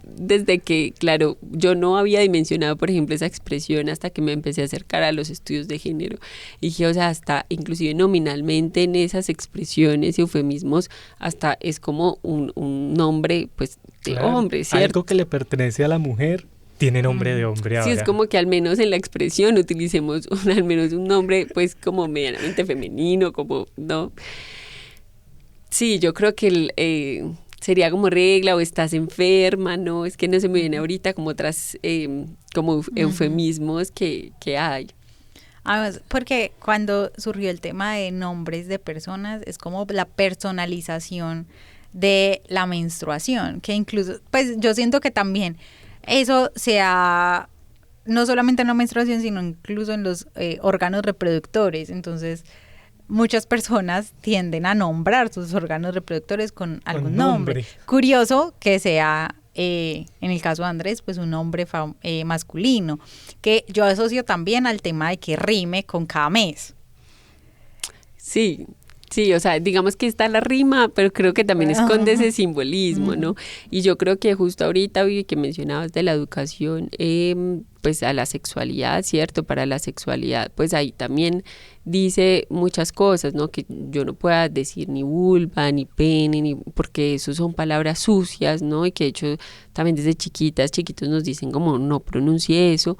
desde que, claro, yo no había dimensionado, por ejemplo, esa expresión hasta que me empecé a acercar a los estudios de género. Y dije, o sea, hasta inclusive nominalmente en esas expresiones y eufemismos, hasta es como un nombre, pues, de
Claro,
hombre, ¿cierto?
algo que le pertenece a la mujer tiene nombre de hombre ahora.
Sí, es como que al menos en la expresión utilicemos al menos un nombre, pues, como medianamente femenino, como, ¿no? Sí, yo creo que sería como regla o estás enferma, ¿no? Es que no se me viene ahorita como otras como eufemismos que hay.
Además, porque cuando surgió el tema de nombres de personas, es como la personalización de la menstruación, que incluso, pues yo siento que también eso se ha, no solamente en la menstruación, sino incluso en los órganos reproductores. Entonces, muchas personas tienden a nombrar sus órganos reproductores con algún nombre. Curioso que sea, en el caso de Andrés, pues un nombre masculino, que yo asocio también al tema de que rime con cada mes.
Sí, sí, o sea, digamos que está la rima, pero creo que también esconde ese simbolismo, ¿no? Y yo creo que justo ahorita, Vivi, que mencionabas de la educación, pues a la sexualidad, ¿cierto? Para la sexualidad, pues ahí también dice muchas cosas, ¿no? Que yo no pueda decir ni vulva, ni pene, ni porque eso son palabras sucias, ¿no? Y que de hecho también desde chiquitos nos dicen como no pronuncie eso.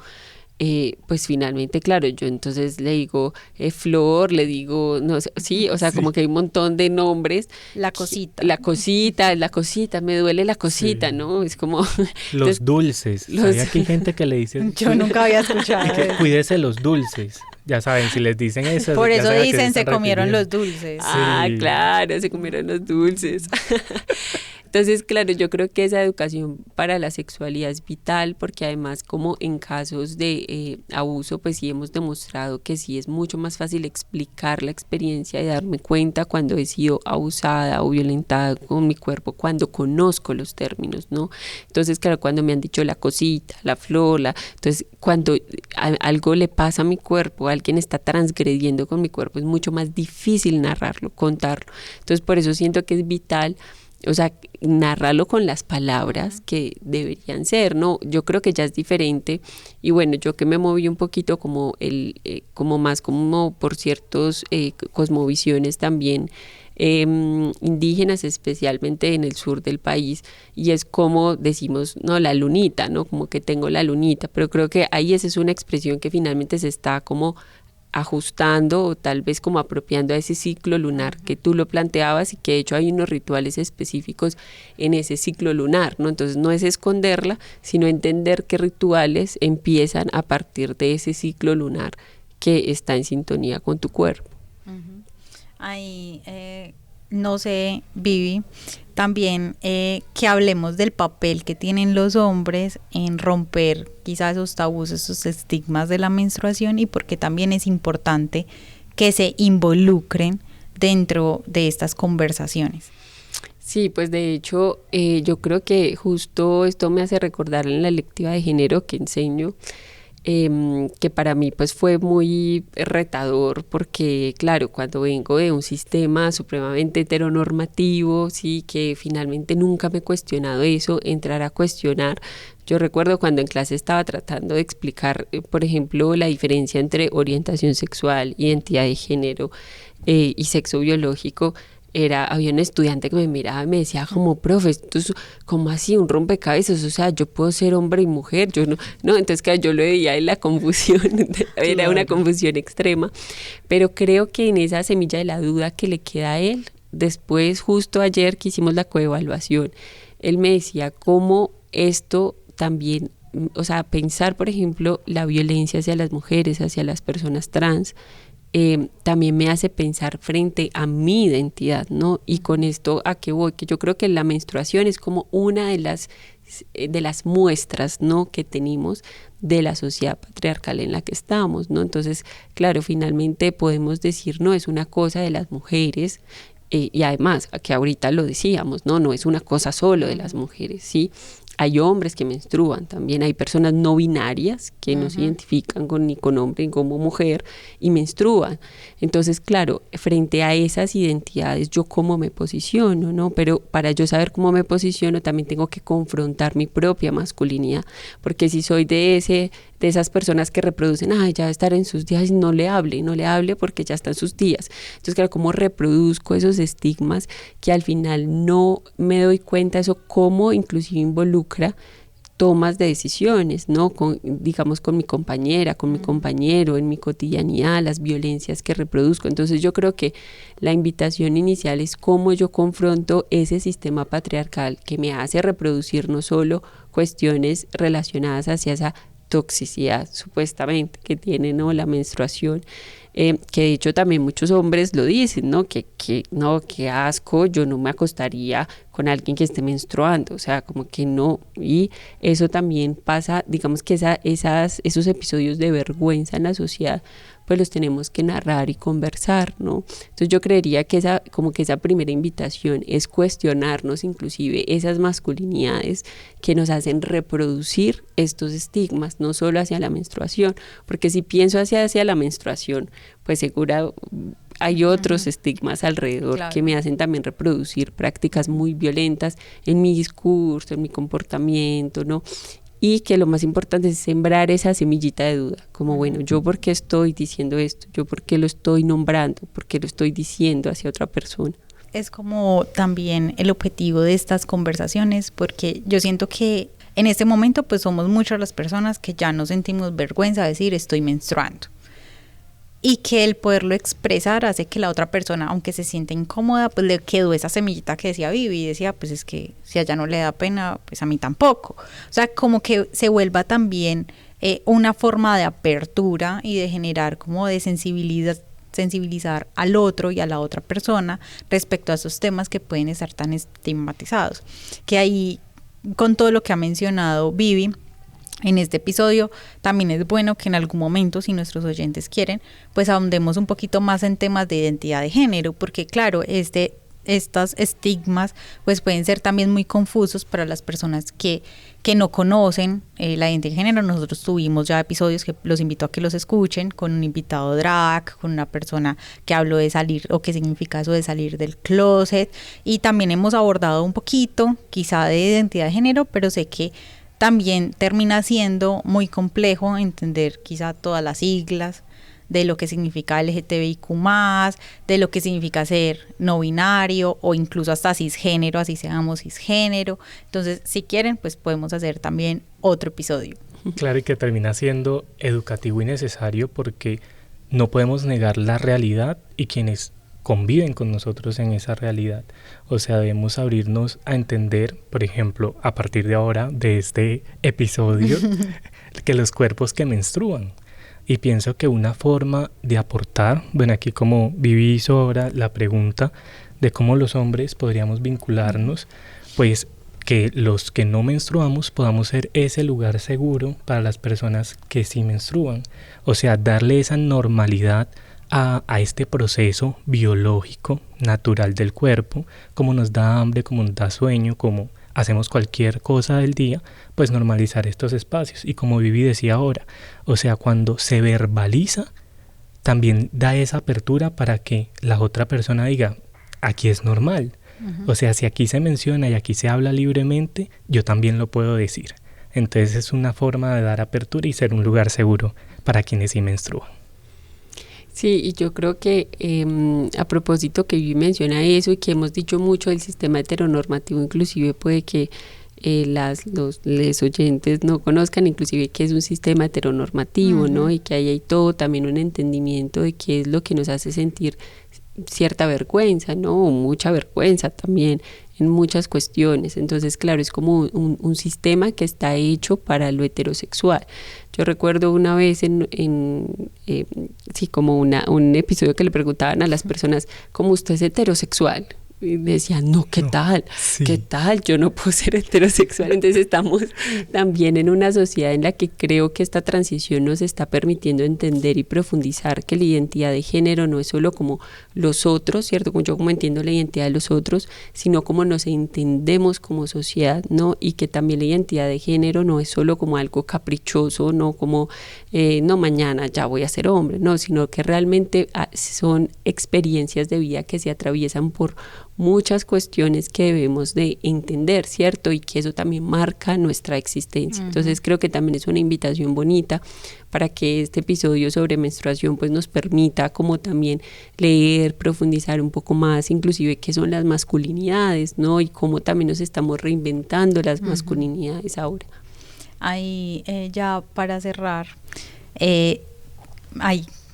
Pues finalmente, claro, yo entonces le digo flor, le digo, no sé, sí, o sea, sí, como que hay un montón de nombres.
La cosita,
me duele la cosita, sí, ¿no? Es como...
Los
entonces,
dulces, ¿sabía que hay gente que le dice?
Yo nunca había escuchado
que cuídese los dulces. Ya saben, si les dicen eso...
Por eso dicen, se comieron los dulces.
Ah, sí, claro, se comieron los dulces. Entonces, claro, yo creo que esa educación para la sexualidad es vital porque además como en casos de abuso, pues sí hemos demostrado que sí es mucho más fácil explicar la experiencia y darme cuenta cuando he sido abusada o violentada con mi cuerpo, cuando conozco los términos, ¿no? Entonces, claro, cuando me han dicho la cosita, la flor, entonces cuando algo le pasa a mi cuerpo, alguien está transgrediendo con mi cuerpo, es mucho más difícil narrarlo, contarlo. Entonces, por eso siento que es vital, o sea, narrarlo con las palabras que deberían ser, ¿no? Yo creo que ya es diferente y bueno, yo que me moví un poquito como como más como por ciertos cosmovisiones también indígenas, especialmente en el sur del país, y es como decimos, no, la lunita, ¿no? Como que tengo la lunita, pero creo que ahí esa es una expresión que finalmente se está como ajustando o tal vez como apropiando a ese ciclo lunar que tú lo planteabas y que de hecho hay unos rituales específicos en ese ciclo lunar, ¿no? Entonces no es esconderla, sino entender qué rituales empiezan a partir de ese ciclo lunar que está en sintonía con tu cuerpo.
Ay, no sé, Vivi, también que hablemos del papel que tienen los hombres en romper quizás esos tabús, esos estigmas de la menstruación y porque también es importante que se involucren dentro de estas conversaciones.
Sí, pues de hecho yo creo que justo esto me hace recordar en la electiva de género que enseño, que para mí pues fue muy retador porque claro, cuando vengo de un sistema supremamente heteronormativo, sí, que finalmente nunca me he cuestionado eso, entrar a cuestionar. Yo recuerdo cuando en clase estaba tratando de explicar, por ejemplo, la diferencia entre orientación sexual, identidad de género y sexo biológico. Había un estudiante que me miraba y me decía como, profe, esto es como así un rompecabezas, o sea, yo puedo ser hombre y mujer, yo no, entonces que yo lo veía en la confusión, era una confusión extrema, pero creo que en esa semilla de la duda que le queda a él, después justo ayer que hicimos la coevaluación, él me decía cómo esto también, o sea, pensar por ejemplo la violencia hacia las mujeres, hacia las personas trans, también me hace pensar frente a mi identidad, ¿no? Y con esto a qué voy, que yo creo que la menstruación es como una de las muestras, ¿no?, que tenemos de la sociedad patriarcal en la que estamos, ¿no? Entonces, claro, finalmente podemos decir, no, es una cosa de las mujeres, y además, que ahorita lo decíamos, no es una cosa solo de las mujeres, ¿sí? Hay hombres que menstruan también, hay personas no binarias que no se identifican ni con hombre ni como mujer y menstruan. Entonces, claro, frente a esas identidades, ¿yo cómo me posiciono, no? Pero para yo saber cómo me posiciono, también tengo que confrontar mi propia masculinidad, porque si soy de esas personas que reproducen, ya estar en sus días, no le hable porque ya está en sus días. Entonces, claro, cómo reproduzco esos estigmas que al final no me doy cuenta, eso cómo inclusive involucra tomas de decisiones, ¿no? Digamos con mi compañera, con mi compañero, en mi cotidianidad, las violencias que reproduzco. Entonces yo creo que la invitación inicial es cómo yo confronto ese sistema patriarcal que me hace reproducir no solo cuestiones relacionadas hacia esa toxicidad supuestamente que tiene, ¿no?, la menstruación, que de hecho también muchos hombres lo dicen, ¿no?, que no, qué asco, yo no me acostaría con alguien que esté menstruando, o sea, como que no, y eso también pasa, digamos que esos episodios de vergüenza en la sociedad, pues los tenemos que narrar y conversar, ¿no? Entonces yo creería que esa primera invitación es cuestionarnos inclusive esas masculinidades que nos hacen reproducir estos estigmas, no solo hacia la menstruación, porque si pienso hacia la menstruación, pues seguro hay otros estigmas alrededor, claro, que me hacen también reproducir prácticas muy violentas en mi discurso, en mi comportamiento, ¿no? Y que lo más importante es sembrar esa semillita de duda, como bueno, ¿yo por qué estoy diciendo esto? ¿Yo por qué lo estoy nombrando? ¿Por qué lo estoy diciendo hacia otra persona?
Es como también el objetivo de estas conversaciones, porque yo siento que en este momento pues somos muchas las personas que ya no sentimos vergüenza de decir estoy menstruando. Y que el poderlo expresar hace que la otra persona, aunque se sienta incómoda, pues le quedó esa semillita que decía Vivi, y decía, pues es que si a ella no le da pena, pues a mí tampoco. O sea, como que se vuelva también una forma de apertura y de generar como de sensibilizar al otro y a la otra persona respecto a esos temas que pueden estar tan estigmatizados. Que ahí, con todo lo que ha mencionado Vivi en este episodio, también es bueno que en algún momento, si nuestros oyentes quieren, pues ahondemos un poquito más en temas de identidad de género, porque claro, estos estigmas pues pueden ser también muy confusos para las personas que no conocen la identidad de género. Nosotros tuvimos ya episodios que los invito a que los escuchen, con un invitado drag, con una persona que habló de salir, o qué significa eso de salir del closet, y también hemos abordado un poquito quizá de identidad de género, pero sé que también termina siendo muy complejo entender quizá todas las siglas de lo que significa LGTBIQ+, de lo que significa ser no binario o incluso hasta cisgénero, así seamos cisgénero. Entonces, si quieren, pues podemos hacer también otro episodio.
Claro, y que termina siendo educativo y necesario porque no podemos negar la realidad y quienes conviven con nosotros en esa realidad. O sea, debemos abrirnos a entender, por ejemplo, a partir de ahora, de este episodio, que los cuerpos que menstruan. Y pienso que una forma de aportar, bueno, aquí como Vivi hizo ahora la pregunta de cómo los hombres podríamos vincularnos, pues que los que no menstruamos podamos ser ese lugar seguro para las personas que sí menstruan. O sea, darle esa normalidad a este proceso biológico, natural del cuerpo, como nos da hambre, como nos da sueño, como hacemos cualquier cosa del día, pues normalizar estos espacios. Y como Vivi decía ahora, o sea, cuando se verbaliza, también da esa apertura para que la otra persona diga, aquí es normal. O sea, si aquí se menciona y aquí se habla libremente, yo también lo puedo decir. Entonces es una forma de dar apertura y ser un lugar seguro para quienes sí menstruan.
Sí, y yo creo que a propósito que Vivi menciona eso y que hemos dicho mucho del sistema heteronormativo, inclusive puede que los oyentes no conozcan inclusive que es un sistema heteronormativo, ¿no? Y que ahí hay todo también un entendimiento de qué es lo que nos hace sentir cierta vergüenza, ¿no? O mucha vergüenza también en muchas cuestiones. Entonces, claro, es como un sistema que está hecho para lo heterosexual. Yo recuerdo una vez como un episodio que le preguntaban a las personas, ¿cómo usted es heterosexual? Y decían, no, ¿qué tal?
Sí.
¿Qué tal? Yo no puedo ser heterosexual. Entonces estamos también en una sociedad en la que creo que esta transición nos está permitiendo entender y profundizar que la identidad de género no es solo como los otros, ¿cierto? Yo como entiendo la identidad de los otros, sino como nos entendemos como sociedad, ¿no? Y que también la identidad de género no es solo como algo caprichoso, no como, no, mañana ya voy a ser hombre, no, sino que realmente son experiencias de vida que se atraviesan por muchas cuestiones que debemos de entender, ¿cierto? Y que eso también marca nuestra existencia. Entonces creo que también es una invitación bonita para que este episodio sobre menstruación pues nos permita como también leer, profundizar un poco más, inclusive qué son las masculinidades, ¿no? Y cómo también nos estamos reinventando las masculinidades ahora.
Ahí ya para cerrar, hay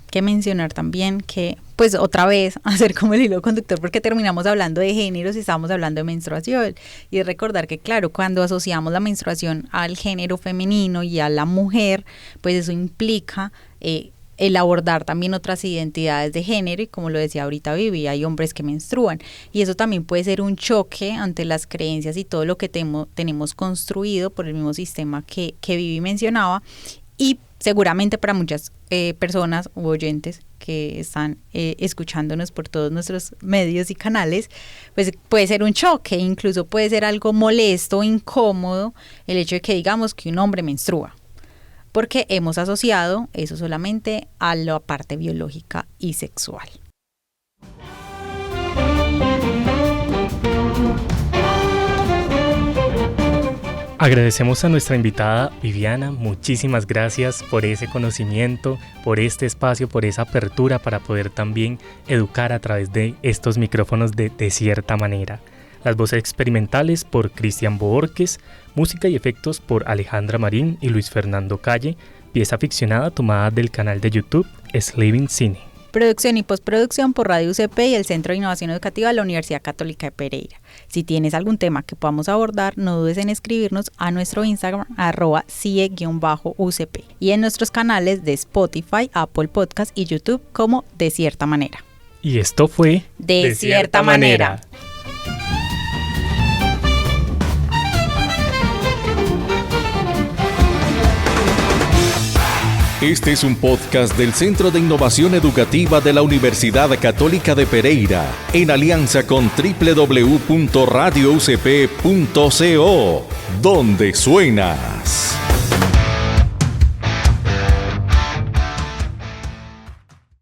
que mencionar también que, pues otra vez, hacer como el hilo conductor, porque terminamos hablando de géneros y estamos hablando de menstruación, y recordar que claro, cuando asociamos la menstruación al género femenino y a la mujer, pues eso implica el abordar también otras identidades de género, y como lo decía ahorita Vivi, hay hombres que menstruan, y eso también puede ser un choque ante las creencias y todo lo que tenemos construido por el mismo sistema que Vivi mencionaba, y seguramente para muchas personas u oyentes que están escuchándonos por todos nuestros medios y canales, pues puede ser un choque, incluso puede ser algo molesto, incómodo, el hecho de que digamos que un hombre menstrua, porque hemos asociado eso solamente a la parte biológica y sexual.
Agradecemos a nuestra invitada Viviana, muchísimas gracias por ese conocimiento, por este espacio, por esa apertura para poder también educar a través de estos micrófonos de cierta manera. Las voces experimentales por Cristian Boorques, música y efectos por Alejandra Marín y Luis Fernando Calle, pieza ficcionada tomada del canal de YouTube Sliving Cine.
Producción y postproducción por Radio UCP y el Centro de Innovación Educativa de la Universidad Católica de Pereira. Si tienes algún tema que podamos abordar, no dudes en escribirnos a nuestro Instagram @CIE_UCP y en nuestros canales de Spotify, Apple Podcast y YouTube como De Cierta Manera.
Y esto fue
De Cierta Manera.
Este es un podcast del Centro de Innovación Educativa de la Universidad Católica de Pereira, en alianza con www.radioucp.co, donde suenas.